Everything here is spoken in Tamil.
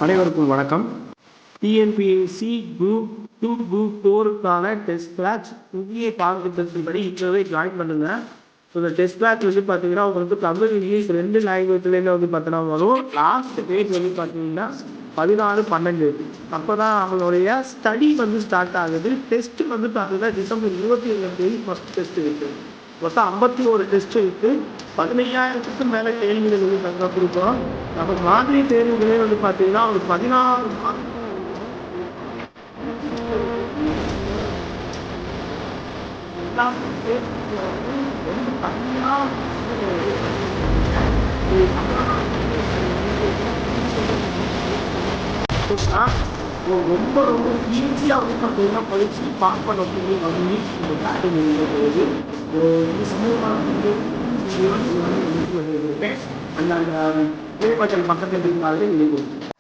அனைவருக்கும் வணக்கம். டிஎன்பிஎஸ்சி குரூப் 2 குரூப் 4க்கான டெஸ்ட் பேட்ச் புதிய பாடத்திட்டத்தின்படி இப்போவே ஜாயின் பண்ணுங்க. இந்த டெஸ்ட் பேட்ச் வந்து பார்த்தீங்கன்னா உங்களுக்கு தமிழ் இங்கிலீஷ் 2 லாங்குவேஜ்லேருந்து வந்து பார்த்தீங்கன்னா வரும். லாஸ்ட் டேட் வந்து பார்த்தீங்கன்னா 14/12 அப்போ தான் அவங்களுடைய ஸ்டடி வந்து ஸ்டார்ட் ஆகுது. டெஸ்ட்டு வந்து பார்த்தீங்கன்னா டிசம்பர் 27 ஃபஸ்ட் டெஸ்ட் இருக்குது. மொத்தம் 51 டெஸ்ட் இருக்குது. 15,000க்கும் மேலே கேள்விகள் வந்து நாங்கள் கொடுக்குறோம். நம்ம மாதிரி தேர்வுகளே வந்து பார்த்தீங்கன்னா ஒரு 16 ரொம்ப கம்மியாக ரொம்ப ரொம்ப ஈஸியாக வந்து பார்த்தீங்கன்னா படித்து பாஸ் பண்ணக்கூடிய வழி இந்த பேட்டிங் போகுது. இந்த சமூகமாக அந்த பக்கத்தில் இருந்தாலே இது